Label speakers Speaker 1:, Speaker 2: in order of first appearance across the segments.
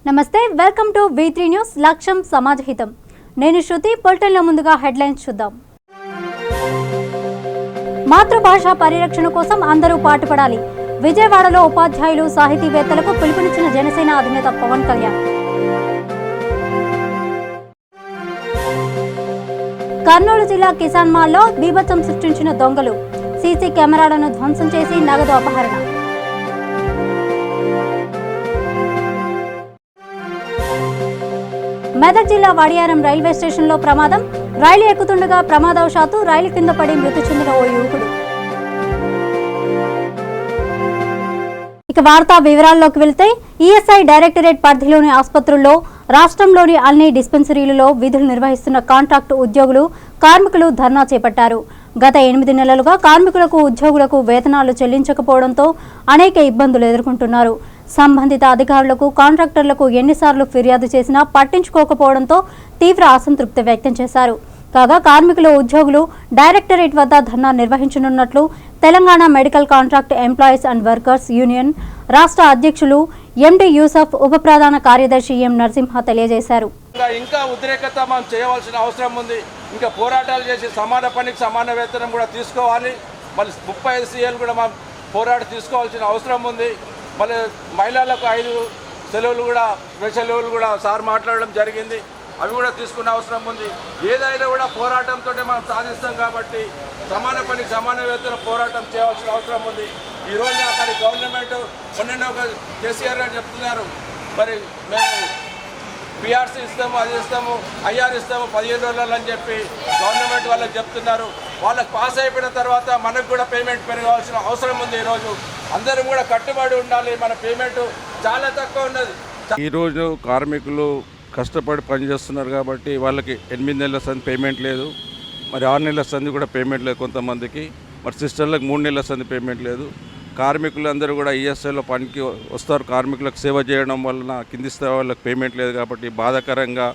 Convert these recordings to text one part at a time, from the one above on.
Speaker 1: నమస్తే, welcome to V3 news. లక్ష్యం సమాజహితం. నేను శృతి. పొలిటికల్లో ముందుగా హెడ్లైన్స్ చూద్దాం. మాతృభాష పరిరక్షణ కోసం అందరూ పాటుపడాలి. విజయవాడలో ఉపాధ్యాయులు సాహితీవేత్తలకు పిలుపునిచ్చిన జనసేన అధినేత పవన్ కళ్యాణ్. కర్నూలు జిల్లా కిసాన్ మాల్లో బీభత్సం సృష్టించిన దొంగలు. సీసీ కెమెరాలను ధ్వంసం చేసి నగదు అపహరణ. మెదక్ జిల్లా వడియారం రైల్వే స్టేషన్లో ప్రమాదం. రైలు ఎక్కుతుండగా ప్రమాదవశాత్తు రైలు కింద పడి మృతి చెందిన ఓ యువకుడు. ఇక వార్తా వివరాల్లోకి వెళ్తే, ఈఎస్ఐ డైరెక్టరేట్ పరిధిలోని ఆసుపత్రుల్లో రాష్ట్రంలోని అన్ని డిస్పెన్సరీలలో విధులు నిర్వహిస్తున్న కాంట్రాక్టు ఉద్యోగులు, కార్మికులు ధర్నా చేపట్టారు. గత 8 నెలలుగా కార్మికులకు, ఉద్యోగులకు వేతనాలు చెల్లించకపోవడంతో అనేక ఇబ్బందులు ఎదుర్కొంటున్నారు. సంబంధిత అధికారులకు, కాంట్రాక్టర్లకు ఎన్నిసార్లు ఫిర్యాదు చేసినా పట్టించుకోకపోవడంతో తీవ్ర అసంతృప్తి వ్యక్తం చేశారు. కాగా కార్మికులు, ఉద్యోగులు డైరెక్టరేట్ వద్ద ధర్నా నిర్వహించనున్నట్లు Telangana medical contract employees and workers union రాష్ట్ర అధ్యక్షులు ఎండి యూసఫ్, ఉప ప్రధాన కార్యదర్శి ఎం నరసింహ తెలియజేశారు.
Speaker 2: ఇంకా ఉద్రేకత మనం చేయవలసిన అవసరం ఉంది. ఇంకా పోరాటాలు చేసి సమాన పనికి సమాన వేతనం కూడా తీసుకోవాలి. మళ్ళీ 35 CL కూడా మనం పోరాటం తీసుకోవాల్సిన అవసరం ఉంది. మళ్ళీ మహిళలకు 5 సెలవులు కూడా, స్పెషల్ సెలవులు కూడా సార్ మాట్లాడడం జరిగింది. అవి కూడా తీసుకునే అవసరం ఉంది. ఏదైనా కూడా పోరాటంతో మనం సాధిస్తాం కాబట్టి సమాన పనికి సమాన వేతనం పోరాటం చేయవలసిన అవసరం ఉంది. ఈరోజు మరి గవర్నమెంట్ మొన్న ఒక కేసీఆర్ గారు చెప్తున్నారు, మరి మేము PRC ఇస్తాము, అది ఇస్తాము, IR ఇస్తాము 15 రోజులు అని చెప్పి గవర్నమెంట్ వాళ్ళకి చెప్తున్నారు. వాళ్ళకి పాస్ అయిపోయిన తర్వాత మనకు కూడా పేమెంట్ పెరగాల్సిన అవసరం ఉంది. ఈరోజు అందరం కూడా కట్టుబడి ఉండాలి. మన పేమెంట్ చాలా తక్కువ ఉన్నది.
Speaker 3: ఈరోజు కార్మికులు కష్టపడి పనిచేస్తున్నారు కాబట్టి వాళ్ళకి 8 నెలల సంది పేమెంట్ లేదు, మరి 6 నెలల సంది కూడా పేమెంట్ లేదు కొంతమందికి, మరి సిస్టర్లకు 3 నెలల సంది పేమెంట్ లేదు. కార్మికులు అందరూ కూడా ఈఎస్ఐలో పనికి వస్తారు. కార్మికులకు సేవ చేయడం వలన కింది స్థాయి వాళ్ళకి పేమెంట్ లేదు కాబట్టి బాధాకరంగా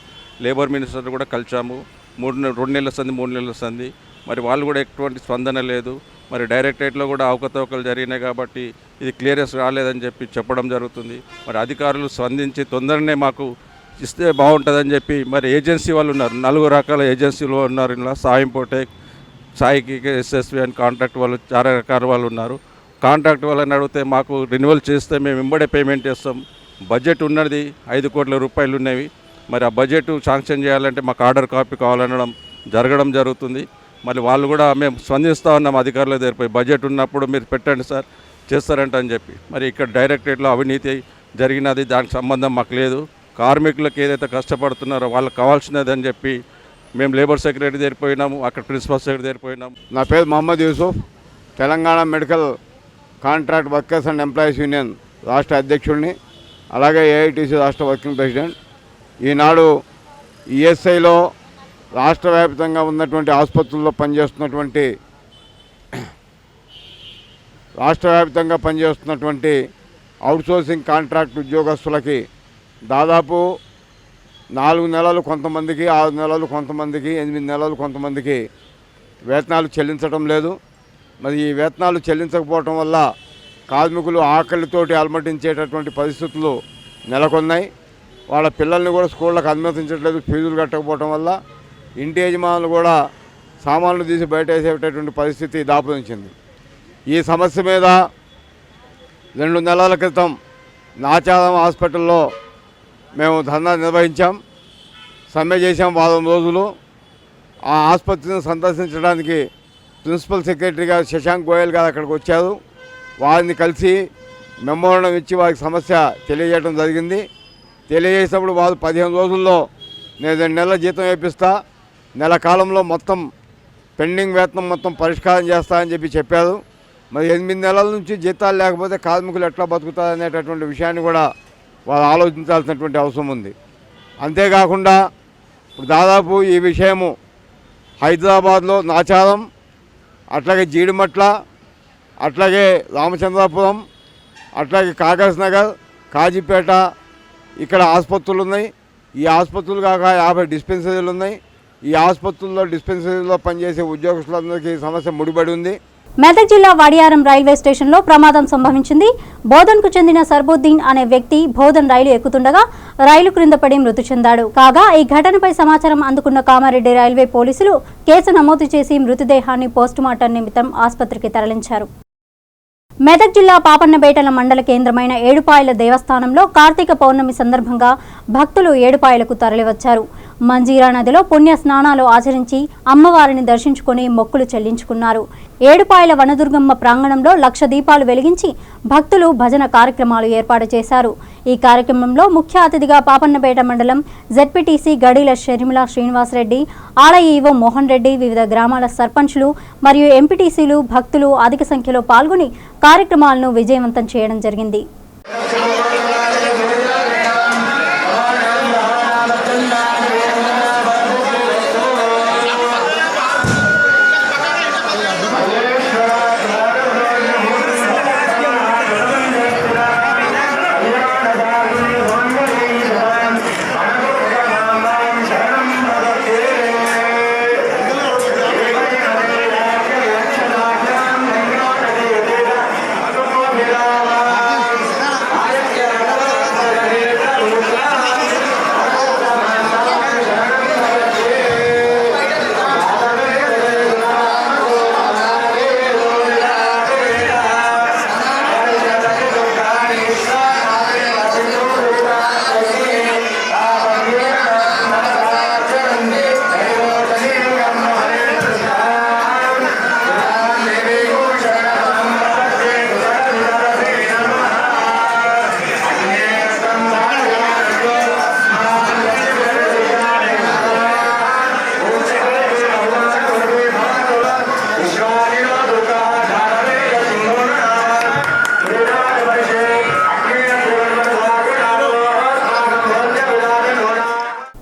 Speaker 3: లేబర్ మినిస్టర్ కూడా కలిసాము. 2 నెలల సంది, 3 నెలల సంది, మరి వాళ్ళు కూడా ఎటువంటి స్పందన లేదు. మరి డైరెక్టరేట్లో కూడా అవకతవకలు జరిగినాయి కాబట్టి ఇది క్లియరెన్స్ రాలేదని చెప్పి చెప్పడం జరుగుతుంది. మరి అధికారులు స్పందించి తొందరనే మాకు ఇస్తే బాగుంటుందని చెప్పి, మరి ఏజెన్సీ వాళ్ళు ఉన్నారు, 4 రకాల ఏజెన్సీలు ఉన్నారు. ఇలా సాయింపోటెక్, సాయికి, SSV అని కాంట్రాక్ట్ వాళ్ళు 4 రకాల వాళ్ళు ఉన్నారు. కాంట్రాక్ట్ వాళ్ళని అడిగితే మాకు రెన్యువల్ చేస్తే మేము వెంబడే పేమెంట్ చేస్తాం, బడ్జెట్ ఉన్నది 5 కోట్ల రూపాయలు ఉన్నవి, మరి ఆ బడ్జెట్ శాంక్షన్ చేయాలంటే మాకు ఆర్డర్ కాపీ కావాలనడం జరగడం జరుగుతుంది. మళ్ళీ వాళ్ళు కూడా మేము స్పందిస్తూ ఉన్నాం అధికారుల దగ్గరపోయి, బడ్జెట్ ఉన్నప్పుడు మీరు పెట్టండి సార్, చేస్తారంట అని చెప్పి. మరి ఇక్కడ డైరెక్టరేట్లో అవినీతి జరిగినది, దానికి సంబంధం మాకు లేదు. కార్మికులకు ఏదైతే కష్టపడుతున్నారో వాళ్ళకి కావాల్సినది అని చెప్పి మేము లేబర్ సెక్రటరీ దగ్గర పోయినాము, అక్కడ ప్రిన్సిపల్ సెక్రటరీ దగ్గర పోయినాము.
Speaker 4: నా పేరు Mohammed Yusuf, Telangana medical contract workers and employees union రాష్ట్ర అధ్యక్షుడిని, అలాగే AITC రాష్ట్ర వర్కింగ్ ప్రెసిడెంట్. ఈనాడు ఈఎస్ఐలో రాష్ట్ర వ్యాప్తంగా ఉన్నటువంటి ఆసుపత్రుల్లో పనిచేస్తున్నటువంటి అవుట్సోర్సింగ్ కాంట్రాక్ట్ ఉద్యోగస్తులకి దాదాపు 4 నెలలు కొంతమందికి, 6 నెలలు కొంతమందికి, 8 నెలలు కొంతమందికి వేతనాలు చెల్లించడం లేదు. మరి ఈ వేతనాలు చెల్లించకపోవటం వల్ల కార్మికులు ఆకలితోటి అలమటించేటటువంటి పరిస్థితులు నెలకొన్నాయి. వాళ్ళ పిల్లల్ని కూడా స్కూళ్ళకు అనుమతించట్లేదు ఫీజులు కట్టకపోవటం వల్ల. ఇంటి యజమానులు కూడా సామాన్లు తీసి బయట వేసేటటువంటి పరిస్థితి దాపురించింది. ఈ సమస్య మీద 2 నెలల క్రితం నాచారం హాస్పిటల్లో మేము ధర్నా నిర్వహించాం, సమ్మె చేశాం 10 రోజులు. ఆ ఆసుపత్రిని సందర్శించడానికి ప్రిన్సిపల్ సెక్రటరీ గారు శశాంక్ గోయల్ గారు అక్కడికి వచ్చారు. వారిని కలిసి మెమోరాండం ఇచ్చి వారికి సమస్య తెలియజేయడం జరిగింది. తెలియజేసినప్పుడు వారు 15 రోజుల్లో నేను 2 నెలల జీతం వేపిస్తా, నెల కాలంలో మొత్తం పెండింగ్ వేతనం మొత్తం పరిష్కారం చేస్తా అని చెప్పారు. మరి 8 నెలల నుంచి జీతాలు లేకపోతే కార్మికులు ఎట్లా బతుకుతారనేటటువంటి విషయాన్ని కూడా వారు ఆలోచించాల్సినటువంటి అవసరం ఉంది. అంతేకాకుండా ఇప్పుడు దాదాపు ఈ విషయము హైదరాబాద్లో నాచారం, అట్లాగే జీడిమట్ల, అట్లాగే రామచంద్రాపురం, అట్లాగే కాగజ్ నగర్, కాజీపేట ఇక్కడ ఆసుపత్రులు ఉన్నాయి. ఈ ఆసుపత్రులు కాక 50 డిస్పెన్సరీలు ఉన్నాయి. ఈ ఆసుపత్రుల్లో డిస్పెన్సరీలో పనిచేసే ఉద్యోగస్తులందరికీ సమస్య ముడిపడి ఉంది.
Speaker 1: మెదక్ జిల్లా వడియారం రైల్వే స్టేషన్లో ప్రమాదం సంభవించింది. బోధన్కు చెందిన సర్బుద్దీన్ అనే వ్యక్తి బోధన్ రైలు ఎక్కుతుండగా రైలు క్రింద పడి మృతి చెందాడు. కాగా ఈ ఘటనపై సమాచారం అందుకున్న కామారెడ్డి రైల్వే పోలీసులు కేసు నమోదు చేసి మృతదేహాన్ని పోస్టుమార్టం నిమిత్తం ఆసుపత్రికి తరలించారు. మెదక్ జిల్లా పాపన్నపేటల మండల కేంద్రమైన ఏడుపాయల దేవస్థానంలో కార్తీక పౌర్ణమి సందర్భంగా భక్తులు ఏడుపాయలకు తరలివచ్చారు. మంజీరా నదిలో పుణ్య స్నానాలు ఆచరించి అమ్మవారిని దర్శించుకుని మొక్కులు చెల్లించుకున్నారు. ఏడుపాయల వనదుర్గమ్మ ప్రాంగణంలో 1,00,000 దీపాలు వెలిగించి భక్తులు భజన కార్యక్రమాలు ఏర్పాటు చేశారు. ఈ కార్యక్రమంలో ముఖ్య అతిథిగా పాపన్నపేట మండలం జెడ్పీటీసీ గడీల షర్మిల శ్రీనివాసరెడ్డి, ఆలయ ఈవో మోహన్ రెడ్డి, వివిధ గ్రామాల సర్పంచ్లు మరియు ఎంపీటీసీలు భక్తులు అధిక సంఖ్యలో పాల్గొని కార్యక్రమాలను విజయవంతం చేయడం జరిగింది.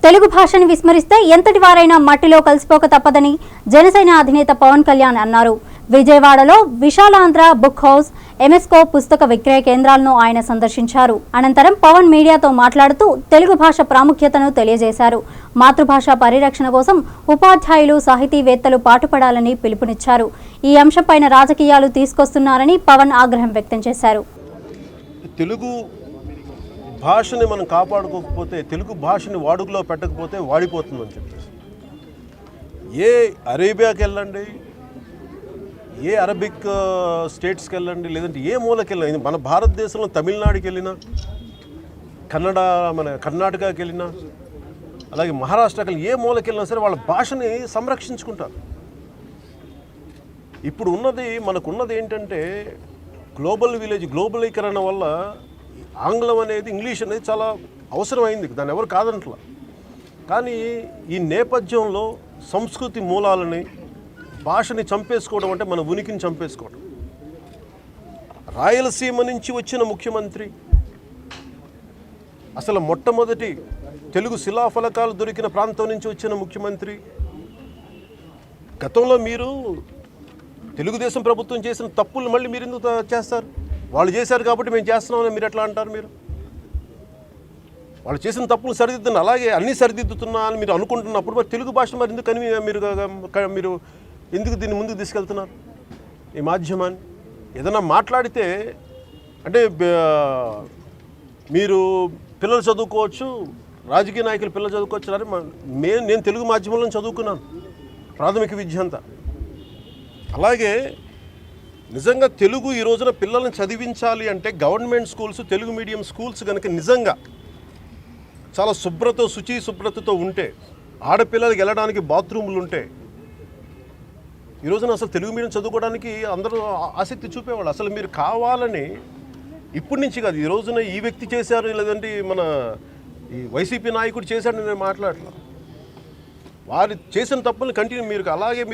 Speaker 1: తెలుగు భాషను విస్మరిస్తే ఎంతటి వారైనా మట్టిలో కలిసిపోక తప్పదని జనసేన అధినేత పవన్ కళ్యాణ్ అన్నారు. విజయవాడలో విశాలాంధ్ర బుక్ హౌస్, ఎంఎస్కో పుస్తక విక్రయ కేంద్రాలను ఆయన సందర్శించారు. అనంతరం పవన్ మీడియాతో మాట్లాడుతూ తెలుగు భాష ప్రాముఖ్యతను తెలియజేశారు. మాతృభాష పరిరక్షణ కోసం ఉపాధ్యాయులు, సాహితీవేత్తలు పాటుపడాలని పిలుపునిచ్చారు. ఈ అంశంపైన రాజకీయాలు తీసుకొస్తున్నారని పవన్ ఆగ్రహం వ్యక్తం చేశారు.
Speaker 5: తెలుగు భాషని మనం కాపాడుకోకపోతే, తెలుగు భాషని వాడుకలో పెట్టకపోతే వాడిపోతుందని చెప్పేసి ఏ అరేబియాకి వెళ్ళండి, ఏ అరబిక్ స్టేట్స్కి వెళ్ళండి, లేదంటే ఏ మూలకి వెళ్ళండి, మన భారతదేశంలో తమిళనాడుకి వెళ్ళినా, మన కర్ణాటకకి వెళ్ళినా, అలాగే మహారాష్ట్రకి వెళ్ళినా, ఏ మూలకి వెళ్ళినా సరే వాళ్ళ భాషని సంరక్షించుకుంటారు. ఇప్పుడు మనకున్నది ఏంటంటే గ్లోబలీకరణ వల్ల ఆంగ్లం అనేది, ఇంగ్లీష్ అనేది చాలా అవసరమైంది, దాన్ని ఎవరు కాదనట్లా. కానీ ఈ నేపథ్యంలో సంస్కృతి మూలాలని, భాషని చంపేసుకోవడం అంటే మన ఉనికిని చంపేసుకోవడం. రాయలసీమ నుంచి వచ్చిన ముఖ్యమంత్రి, అసలు మొట్టమొదటి తెలుగు శిలాఫలకాలు దొరికిన ప్రాంతం నుంచి వచ్చిన ముఖ్యమంత్రి, గతంలో మీరు తెలుగుదేశం ప్రభుత్వం చేసిన తప్పులు మళ్ళీ మీరు ఎందుకు చేస్తారు? వాళ్ళు చేశారు కాబట్టి మేము చేస్తున్నామని మీరు ఎట్లా అంటారు? వాళ్ళు చేసిన తప్పులు సరిదిద్దుతున్నా, అలాగే అన్నీ సరిదిద్దుతున్నా అని మీరు అనుకుంటున్నప్పుడు మరి తెలుగు భాష మరి ఎందుకు మీరు ఎందుకు దీన్ని ముందుకు తీసుకెళ్తున్నారు? ఈ మాధ్యమాన్ని ఏదైనా మాట్లాడితే అంటే మీరు పిల్లలు చదువుకోవచ్చు, రాజకీయ నాయకులు పిల్లలు చదువుకోవచ్చు అని నేను తెలుగు మాధ్యమంలో చదువుకున్నాను ప్రాథమిక విద్య అంతా. అలాగే నిజంగా తెలుగు ఈ రోజున పిల్లల్ని చదివించాలి అంటే government schools, Telugu medium schools కనుక నిజంగా చాలా శుభ్రతతో ఉంటే, ఆడపిల్లలకి వెళ్ళడానికి బాత్రూములు ఉంటే, ఈ రోజున అసలు తెలుగు మీడియం చదువుకోవడానికి అందరూ ఆసక్తి చూపేవాళ్ళు. అసలు మీరు కావాలని ఇప్పటి నుంచి కాదు, ఈ రోజున ఈ వ్యక్తి చేశారు, లేదంటే మన ఈ వైసీపీ నాయకుడు చేశాడని నేను మాట్లాడలా. వారు చేసిన తప్పులను మీరు అలాగే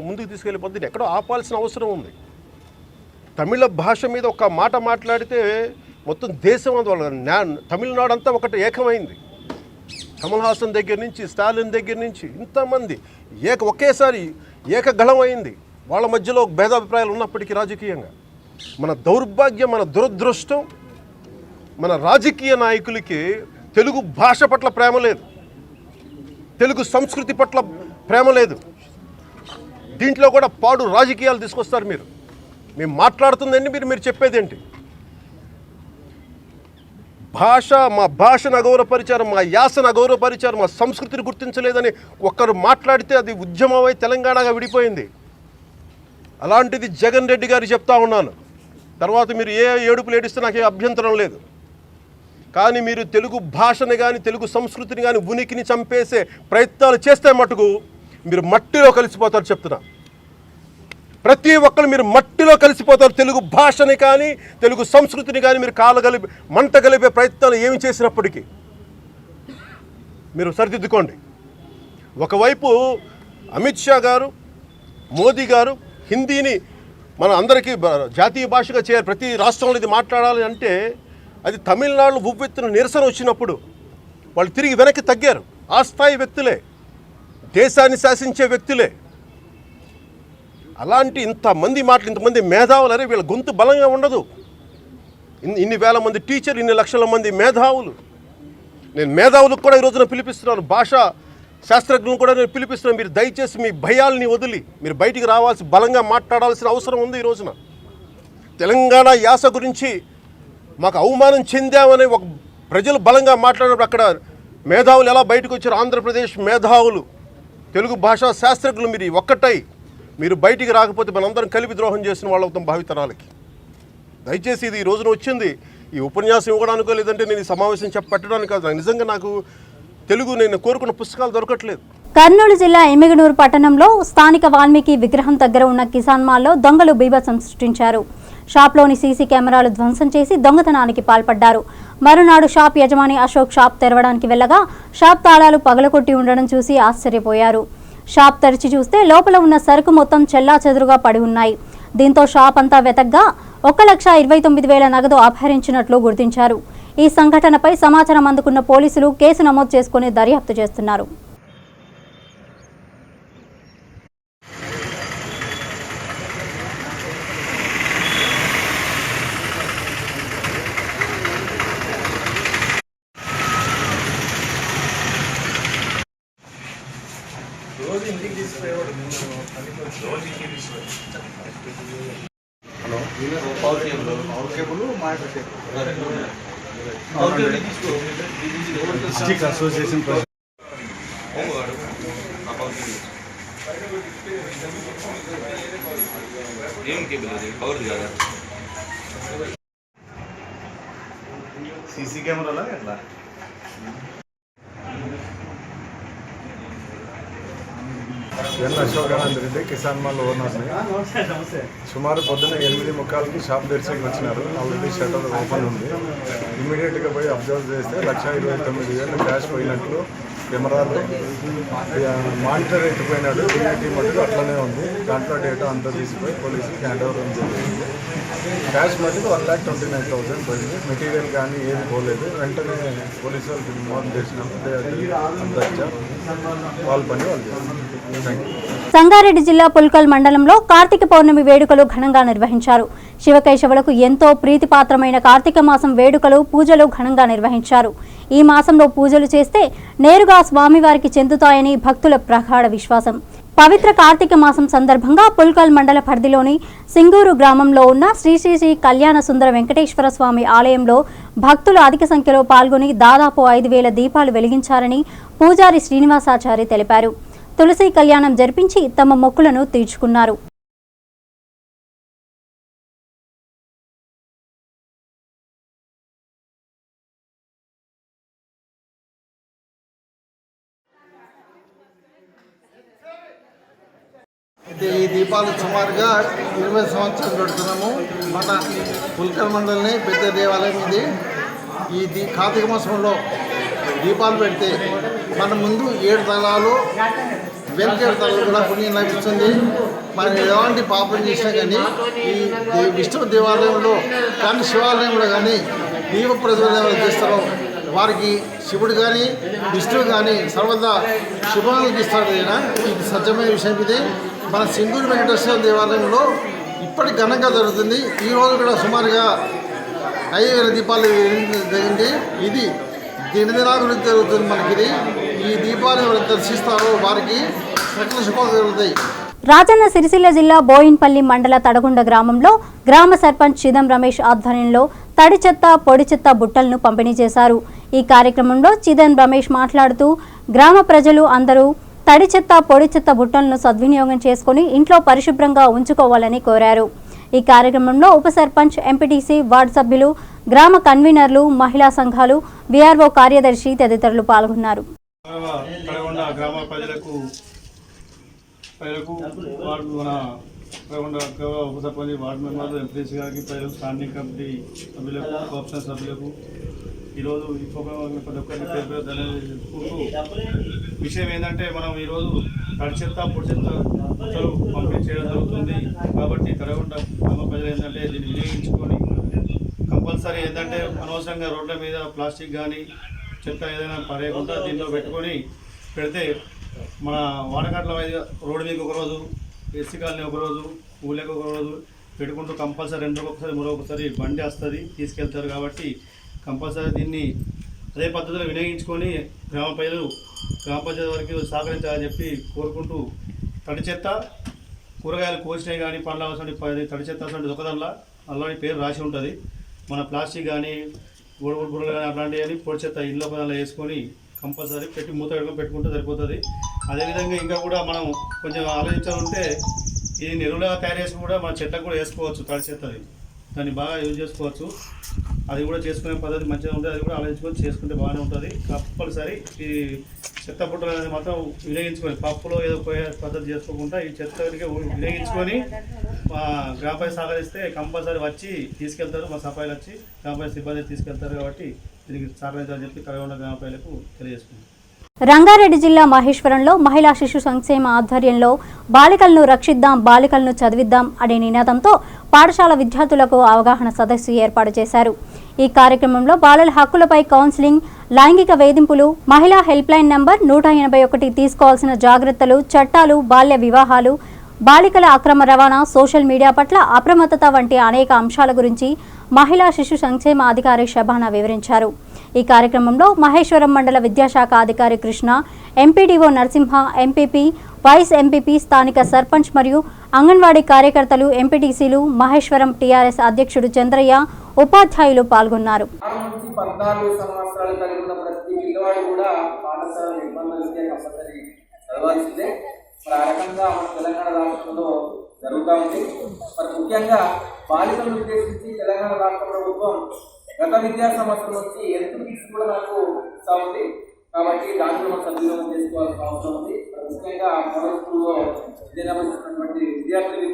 Speaker 5: ముందుకు తీసుకెళ్ళిపోతే ఎక్కడో ఆపాల్సిన అవసరం ఉంది. తమిళ భాష మీద ఒక మాట మాట్లాడితే మొత్తం దేశం తమిళనాడు అంతా ఒకటి ఏకమైంది. కమల్ హాసన్ దగ్గర నుంచి, స్టాలిన్ దగ్గర నుంచి ఇంతమంది ఒకేసారి ఏకగళం అయింది. వాళ్ళ మధ్యలో భేదాభిప్రాయాలు ఉన్నప్పటికీ రాజకీయంగా మన దౌర్భాగ్యం, మన దురదృష్టం, మన రాజకీయ నాయకులకి తెలుగు భాష పట్ల ప్రేమ లేదు, తెలుగు సంస్కృతి పట్ల ప్రేమ లేదు. దీంట్లో కూడా పాడు రాజకీయాలు తీసుకొస్తారు మీరు. మేము మాట్లాడుతుందండి, మీరు చెప్పేదేంటి? మా భాషను అగౌరవపరిచారు, మా యాసను అగౌరవపరిచారు, మా సంస్కృతిని గుర్తించలేదని ఒక్కరు మాట్లాడితే అది ఉద్యమమై తెలంగాణగా విడిపోయింది. అలాంటిది జగన్ రెడ్డి గారు చెప్తా ఉన్నాను. తర్వాత మీరు ఏ ఏడుపులు ఏడిస్తే నాకే అభ్యంతరం లేదు. కానీ మీరు తెలుగు భాషని కానీ తెలుగు సంస్కృతిని కానీ ఉనికిని చంపేసే ప్రయత్నాలు చేస్తే మటుకు మీరు మట్టిలో కలిసిపోతారు చెప్తున్నా. ప్రతి ఒక్కరు మీరు మట్టిలో కలిసిపోతారు. తెలుగు భాషని కానీ తెలుగు సంస్కృతిని కానీ మీరు మంట కలిపే ప్రయత్నాలు ఏమి చేసినప్పటికీ మీరు సరిదిద్దుకోండి. ఒకవైపు అమిత్ షా గారు, మోదీ గారు హిందీని మన అందరికీ జాతీయ భాషగా చేయాలి, ప్రతి రాష్ట్రంలో ఇది మాట్లాడాలి అంటే అది తమిళనాడులో ఉవ్వెత్తున నిరసన వచ్చినప్పుడు వాళ్ళు తిరిగి వెనక్కి తగ్గారు. ఆ స్థాయి వ్యక్తులే, దేశాన్ని శాసించే వ్యక్తులే. అలాంటి ఇంతమంది ఇంతమంది మేధావులు, అరే వీళ్ళ గొంతు బలంగా ఉండదు. ఇన్ని వేల మంది టీచర్లు, ఇన్ని లక్షల మంది మేధావులు. నేను మేధావులకు కూడా ఈ రోజున పిలిపిస్తున్నాను, భాషా శాస్త్రజ్ఞులను కూడా నేను పిలిపిస్తున్నాను. మీరు దయచేసి మీ భయాల్ని వదిలి మీరు బయటికి రావాల్సి, బలంగా మాట్లాడాల్సిన అవసరం ఉంది. ఈ రోజున తెలంగాణ యాస గురించి మాకు అవమానం చెందామని ఒక ప్రజలు బలంగా మాట్లాడినప్పుడు అక్కడ మేధావులు ఎలా బయటకు వచ్చారు? ఆంధ్రప్రదేశ్ మేధావులు, తెలుగు భాషా శాస్త్రజ్ఞులు మీరు ఒక్కటై మీరు బయటికి రాకపోతే మనందరం కలిపి ద్రోహం చేసిన వాళ్ళు అవుతాం భావితరాలకి. దయచేసి ఇది ఈ రోజున వచ్చింది, ఈ ఉపన్యాసం ఇవ్వడానికో లేదంటే నేను ఈ సమావేశం పెట్టడానికి కాదు. నిజంగా నాకు తెలుగు నేను కోరుకున్న పుస్తకాలు దొరకట్లేదు.
Speaker 1: కర్నూలు జిల్లా ఎమ్మిగనూరు పట్టణంలో స్థానిక వాల్మీకి విగ్రహం దగ్గర ఉన్న కిసాన్ మాల్లో దొంగలు బీభత్సం సృష్టించారు. షాప్లోని సీసీ కెమెరాలు ధ్వంసం చేసి దొంగతనానికి పాల్పడ్డారు. మరునాడు షాప్ యజమాని అశోక్ షాప్ తెరవడానికి వెళ్ళగా షాప్ తాళాలు పగలకొట్టి ఉండడం చూసి ఆశ్చర్యపోయారు. షాప్ తెరిచి చూస్తే లోపల ఉన్న సరుకు మొత్తం చెల్లాచెదురుగా పడి ఉన్నాయి. దీంతో షాప్ అంతా వెతగ్గా 1,29,000 నగదు అపహరించినట్లు గుర్తించారు. ఈ సంఘటనపై సమాచారం అందుకున్న పోలీసులు కేసు నమోదు చేసుకుని దర్యాప్తు చేస్తున్నారు.
Speaker 6: सीसी कैमरा लगा ఎట్లా
Speaker 7: అశోకానంద రెడ్డి కిసాన్ మాల్ ఓనర్ని. సుమారు పొద్దున్న 8:45కి షాప్ తెరిచి వచ్చినారు. ఆల్రెడీ షటర్ ఓపెన్ ఉంది. ఇమీడియట్గా పోయి అబ్జర్వ్ చేస్తే 1,29,000 క్యాష్ పోయినట్లు కెమెరాలు, మానిటర్ ఎత్తిపోయినాడు. డిఐటీ మటుకు అట్లనే ఉంది. దాంట్లో డేటా అంతా తీసిపోయి పోలీసుకి హ్యాండ్ ఓవర్ జరిగింది. క్యాష్ మటుకు 1,29,000 పోయింది. మెటీరియల్ కానీ ఏది పోలేదు. వెంటనే పోలీసు వాళ్ళకి ఇన్ఫార్మ్ చేసినాము. వాళ్ళ పని వాళ్ళు చేస్తారు.
Speaker 1: సంగారెడ్డి జిల్లా పుల్కల్ మండలంలో కార్తీక పౌర్ణమి వేడుకలు ఘనంగా నిర్వహించారు. శివకేశవులకు ఎంతో ప్రీతిపాత్రమైన కార్తీక మాసం వేడుకలు, పూజలు ఘనంగా నిర్వహించారు. ఈ మాసంలో పూజలు చేస్తే నేరుగా స్వామివారికి చెందుతాయని భక్తుల ప్రగాఢ విశ్వాసం. పవిత్ర కార్తీక మాసం సందర్భంగా పుల్కల్ మండల పరిధిలోని సింగూరు గ్రామంలో ఉన్న శ్రీ శ్రీ శ్రీ కళ్యాణ సుందర వెంకటేశ్వర స్వామి ఆలయంలో భక్తులు అధిక సంఖ్యలో పాల్గొని దాదాపు 5,000 దీపాలు వెలిగించారని పూజారి శ్రీనివాసాచారి తెలిపారు. తులసి కళ్యాణం జరిపించి తమ మొక్కులను తీర్చుకున్నారు.
Speaker 8: ఈ దీపాలు సుమారుగా 20 సంవత్సరాలు పెడుతున్నాము. మన పుల్కల్ మండలిని పెద్ద దేవాలయం ఇది. ఈ కార్తీక మాసంలో దీపాలు పెడితే మన ముందు 7 తలాలు, వెనక 7 తలాలు కూడా పుణ్యం లభిస్తుంది. మనం ఎలాంటి పాపం చేసినా కానీ ఈ విష్ణు దేవాలయంలో కానీ శివాలయంలో కానీ దీప ప్రజ్వలనం చేస్తారో వారికి శివుడు కానీ విష్ణువు కానీ సర్వదా శుభాలను ఇస్తాడు. ఇది సత్యమైన విషయం. ఇది మన సింగూరు వెంకటేశ్వర దేవాలయంలో ఇప్పటి ఘనంగా జరుగుతుంది. ఈరోజు కూడా సుమారుగా 5,000 దీపాలు జరిగింది. ఇది దినదినాభివృద్ధి జరుగుతుంది. మనకి ఈ దీపాలు ఎవరు దర్శిస్తారో వారికి సకల శుభాలు జరుగుతాయి.
Speaker 1: రాజన్న సిరిసిల్ల జిల్లా బోయిన్పల్లి మండల తడగొండ గ్రామంలో గ్రామ సర్పంచ్ చిదం రమేష్ ఆధ్వర్యంలో తడి చెత్త పొడి చెత్త బుట్టలను పంపిణీ చేశారు. ఈ కార్యక్రమంలో చిదం రమేష్ మాట్లాడుతూ గ్రామ ప్రజలు అందరూ తడి చెత్త పొడి చెత్త బుట్టలను సద్వినియోగం చేసుకుని ఇంట్లో పరిశుభ్రంగా ఉంచుకోవాలని కోరారు. ఈ కార్యక్రమంలో ఉప సర్పంచ్, ఎంపీటీసీ, వార్డు సభ్యులు, గ్రామ కన్వీనర్లు, మహిళా సంఘాలు, వీఆర్ఓ కార్యదర్శి తదితరులు పాల్గొన్నారు.
Speaker 9: గ్రామ ప్రజలకు మన ఉప సర్పంచ్, వార్డు మెంబర్లు, ఎంపీసీ గారికి, ప్రజలకు, స్టాండింగ్ కమిటీ సభ్యులకు, కోఆప్షన్ సభ్యులకు ఈరోజు ఈ ప్రోగ్రాం ప్రతి ఒక్కరికి పేరు తెలుపుకుంటూ విషయం ఏంటంటే మనం ఈరోజు తడి చెత్త పొడి చెత్త బుట్టలు పంపిణీ చేయడం జరుగుతుంది. కాబట్టి తడగొండ గ్రామ ప్రజలు ఏంటంటే దీన్ని వినియోగించుకొని కంపల్సరీ ఏంటంటే అనవసరంగా రోడ్ల మీద ప్లాస్టిక్ కానీ చెత్త ఏదైనా పడేయకుండా దీంట్లో పెడితే మన వాడకట్ల రోడ్డు మీద ఒకరోజు, ఎస్సీ కాలనీ ఒకరోజు, ఊళ్ళకి ఒకరోజు పెట్టుకుంటూ కంపల్సరీ 2 రోజులకు ఒకసారి మరొకసారి బండి వస్తుంది, తీసుకెళ్తారు. కాబట్టి కంపల్సరీ దీన్ని అదే పద్ధతిలో వినియోగించుకొని గ్రామ ప్రజలు గ్రామ పంచాయతీ వరకు సహకరించాలని చెప్పి కోరుకుంటూ తడి చెత్త కూరగాయలు కోసినవి కానీ పండ్ల అవసరం తడి చెత్త అసలు దొక్కదల్లా అల్లాని పేరు రాసి ఉంటుంది. మన ప్లాస్టిక్ కానీ గొడవలు బుర్రలు కానీ అట్లాంటివి కానీ పొడి చెత్త ఇళ్ళ పదాలు వేసుకొని కంపల్సరీ పెట్టి మూత పెట్టుకుంటే సరిపోతుంది. అదేవిధంగా ఇంకా కూడా మనం కొంచెం ఆలోచించాలంటే ఇది ఎరువులుగా తయారు చేసి కూడా మన చెట్లకు కూడా వేసుకోవచ్చు. తడి చెత్తది దాన్ని బాగా యూజ్ చేసుకోవచ్చు. అది కూడా చేసుకునే పద్ధతి మంచిగా ఉంటుంది. అది కూడా ఆలోచించుకొని చేసుకుంటే బాగానే ఉంటుంది. కంపల్సరీ ఈ చెత్త బుట్టలు అనేది మాత్రం వినియోగించుకొని పప్పులో ఏదో పోయే పద్ధతి చేసుకోకుండా ఈ చెత్తకి వినియోగించుకొని గ్రామ పంచాయతీ సహకరిస్తే కంపల్సరీ వచ్చి తీసుకెళ్తారు. మా సఫాయిలు వచ్చి గ్రామ పంచాయతీ సిబ్బంది తీసుకెళ్తారు. కాబట్టి దీనికి సహకరించాలని చెప్పి తడగొండ గ్రామ ప్రజలకు తెలియజేసుకుంటాం.
Speaker 1: రంగారెడ్డి జిల్లా మహేశ్వరంలో మహిళా శిశు సంక్షేమ ఆధ్వర్యంలో బాలికలను రక్షిద్దాం, బాలికలను చదివిద్దాం అనే నినాదంతో పాఠశాల విద్యార్థులకు అవగాహన సదస్సు ఏర్పాటు చేశారు. ఈ కార్యక్రమంలో బాలల హక్కులపై కౌన్సిలింగ్, లైంగిక వేధింపులు, మహిళా హెల్ప్ లైన్ నంబర్ 181 తీసుకోవాల్సిన జాగ్రత్తలు, చట్టాలు, బాల్య వివాహాలు, బాలికల అక్రమ రవాణా, సోషల్ మీడియా పట్ల అప్రమత్తత వంటి అనేక అంశాల గురించి మహిళా శిశు సంక్షేమ అధికారి షబానా వివరించారు. ఈ కార్యక్రమంలో మహేశ్వరం మండల విద్యాశాఖ అధికారి Krishna, MPDO Narasimha, MPP, vice MPP, స్థానిక సర్పంచ్ మరియు అంగన్వాడీ కార్యకర్తలు, ఎంపీటీసీలు, మహేశ్వరం టీఆర్ఎస్ అధ్యక్షుడు చంద్రయ్య, ఉపాధ్యాయులు పాల్గొన్నారు.
Speaker 10: 14 సంవత్సరాలు కలిగిన ప్రతి పిల్లవాడు కూడా పాఠశాల నిర్బంధ విద్య కంపల్సరీ చదవాల్సిందే. మరి ఆ రకంగా మన తెలంగాణ రాష్ట్రంలో జరుగుతూ ఉంది. మరి ముఖ్యంగా బాలికలను ఉద్దేశించి తెలంగాణ రాష్ట్ర ప్రభుత్వం గత విద్యా సంవత్సరం నుంచి ఎలక్ట్రిక్స్ కూడా నాకు ఇస్తూ ఉంది. కాబట్టి దాంట్లో మనం సద్వినియోగం చేసుకోవాల్సిన అవసరం ఉంది. ముఖ్యంగా మోడల్ స్కూల్లో విద్యాభ్యాసిస్తున్నటువంటి విద్యార్థులు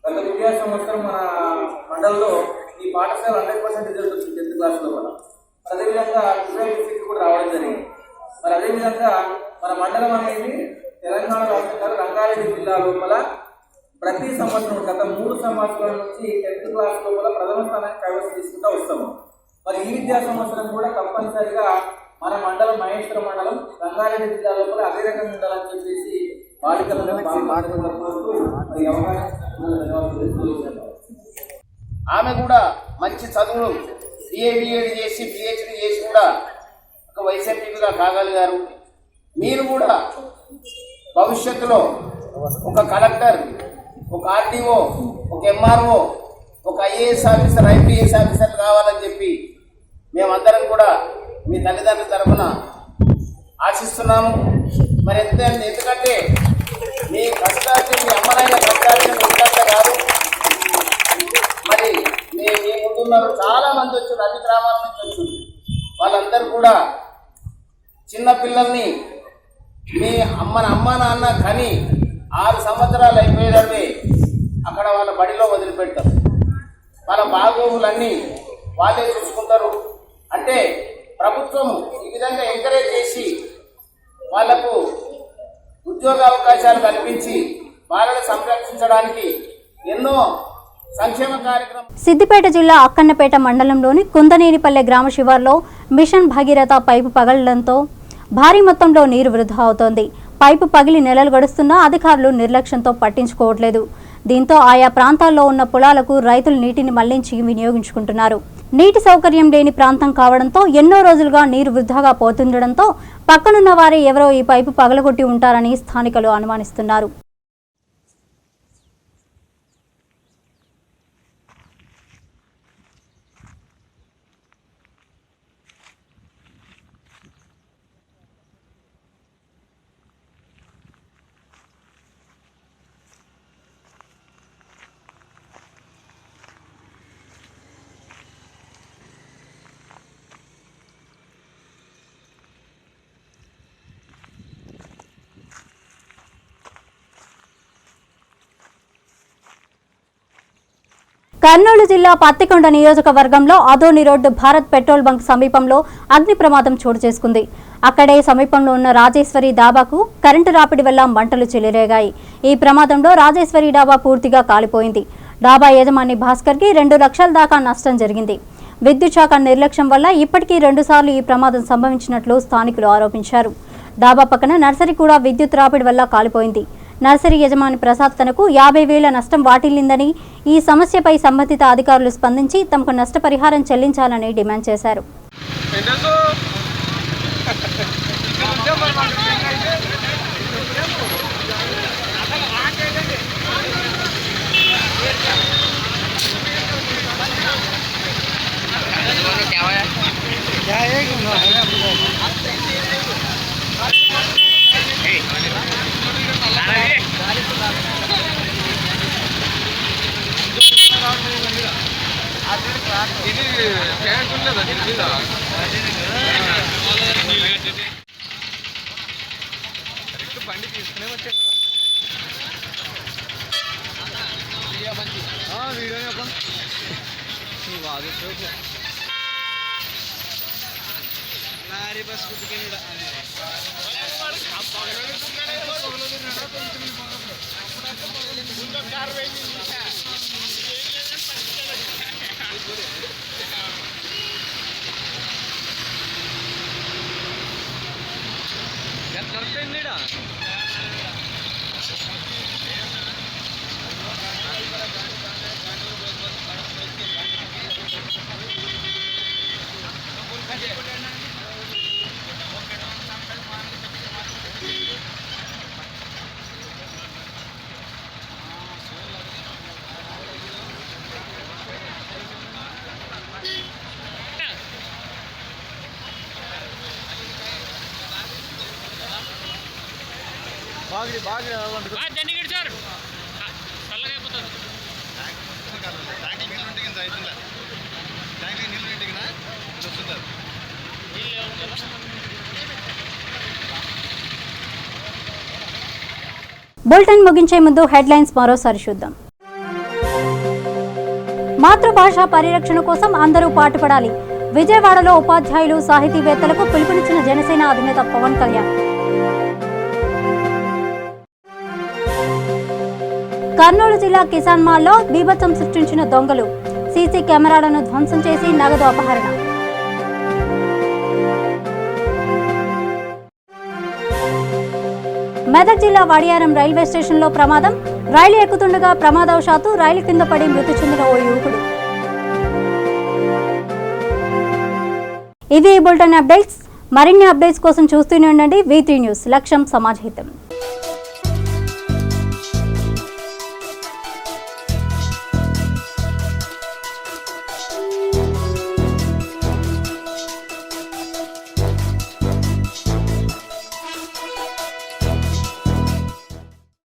Speaker 10: గత విద్యా సంవత్సరం మన మండలంలో ఈ పాఠశాల 100% రిజల్ట్ వచ్చింది 10th క్లాస్లో కూడా. అదేవిధంగా డిసైడ్ కూడా రావడం జరిగింది. మరి అదేవిధంగా మన మండలం అనేది తెలంగాణ రాష్ట్రంలో రంగారెడ్డి జిల్లా లోపల ప్రతి సంవత్సరం గత 3 సంవత్సరాల నుంచి 10th క్లాస్ లోపల ప్రథమ స్థానాన్ని కైవసం తీసుకుంటూ వస్తాము. మరి ఈ విద్యా సంవత్సరం కూడా తప్పనిసరిగా మన మండలం మహేశ్వరం మండలం రంగారెడ్డి జిల్లా లోపల అదే రకంగా ఉండాలని చెప్పేసి బాలికలను ఆమె కూడా మంచి చదువులు బిఏడ్ చేసి పిహెచ్డి చేసి కూడా ఒక వైఎస్ఆర్టీగా కాగలిగారు. మీరు కూడా భవిష్యత్తులో ఒక కలెక్టర్, ఒక ఆర్డీఓ, ఒక ఎంఆర్ఓ, ఒక ఐఏఎస్ ఆఫీసర్, ఐపీఎస్ ఆఫీసర్ కావాలని చెప్పి మేమందరం కూడా మీ తల్లిదండ్రుల తరఫున ఆశిస్తున్నాము. మరి ఎందుకంటే మీ కష్టాన్ని, మీ అమ్మనైన కష్టాన్ని ఎందుకంటే కాదు. మరి మీ ముందున్నారు చాలా మంది వచ్చారు, అన్ని గ్రామాల నుంచి వచ్చారు. వాళ్ళందరూ కూడా చిన్నపిల్లల్ని మీ అమ్మ నాన్న కని 6 సంవత్సరాలు అయిపోయేదంటే అక్కడ వాళ్ళ బడిలో వదిలిపెడతారు. వాళ్ళ బాగోగులన్నీ వాళ్ళే చూసుకుంటారు. అంటే ప్రభుత్వం ఈ విధంగా ఎంకరేజ్ చేసి వాళ్లకు ఉద్యోగ అవకాశాలు కల్పించి వాళ్ళని సంరక్షించడానికి ఎన్నో సంక్షేమ కార్యక్రమం.
Speaker 1: సిద్దిపేట జిల్లా అక్కన్నపేట మండలంలోని కుందనేనిపల్లె గ్రామ శివార్లో మిషన్ భగీరథ పైపు పగలడంతో భారీ మొత్తంలో నీరు వృధా అవుతోంది. పైపు పగిలి నెలలు గడుస్తున్నా అధికారులు నిర్లక్ష్యంతో పట్టించుకోవట్లేదు. దీంతో ఆయా ప్రాంతాల్లో ఉన్న పొలాలకు రైతులు నీటిని మళ్లించి వినియోగించుకుంటున్నారు. నీటి సౌకర్యం లేని ప్రాంతం కావడంతో ఎన్నో రోజులుగా నీరు వృధాగా పోతుండడంతో పక్కనున్న వారే ఎవరో ఈ పైపు పగలగొట్టి ఉంటారని స్థానికులు అనుమానిస్తున్నారు. కర్నూలు జిల్లా పత్తికొండ నియోజకవర్గంలో Adoni road Bharat petrol bunk సమీపంలో అగ్ని ప్రమాదం చోటు చేసుకుంది. అక్కడే సమీపంలో ఉన్న రాజేశ్వరి డాబాకు కరెంటు రాపిడి వల్ల మంటలు చెలరేగాయి. ఈ ప్రమాదంలో రాజేశ్వరి డాబా పూర్తిగా కాలిపోయింది. డాబా యజమాని భాస్కర్కి 2 లక్షల దాకా నష్టం జరిగింది. విద్యుత్ శాఖ నిర్లక్ష్యం వల్ల ఇప్పటికీ 2 సార్లు ఈ ప్రమాదం సంభవించినట్లు స్థానికులు ఆరోపించారు. డాబా పక్కన నర్సరీ కూడా విద్యుత్ రాపిడి వల్ల కాలిపోయింది. నర్సరీ యజమాని ప్రసాద్ తనకు 50,000 నష్టం వాటిల్లిందని, ఈ సమస్యపై సంబంధిత అధికారులు స్పందించి తమకు నష్టపరిహారం చెల్లించాలని డిమాండ్ చేశారు. బులెటిన్ ముగించే ముందు హెడ్లైన్స్ మరోసారి చూద్దాం. మాతృభాష పరిరక్షణ కోసం అందరూ పాటుపడాలి. విజయవాడలో ఉపాధ్యాయులు సాహితీవేత్తలకు పిలుపునిచ్చిన జనసేన అధినేత పవన్ కళ్యాణ్. కర్నూలు జిల్లా కిసాన్ మాల్లో బీభత్సం సృష్టించిన దొంగలు, సీసీ కెమెరాలను ధ్వంసం చేసి నగదు అపహరణ. మెదక్ జిల్లా వాడియారం రైల్వే స్టేషన్లో ప్రమాదం, రైలు ఎక్కుతుండగా ప్రమాదవశాత్తు రైలు కింద పడి మృతి చెందిన ఓ యువకుడు. ఇవి బులెటిన్ అప్డేట్స్. మరిన్ని అప్డేట్స్ కోసం చూస్తూనే ఉండండి V3 న్యూస్. లక్ష్యం సమాజహితం.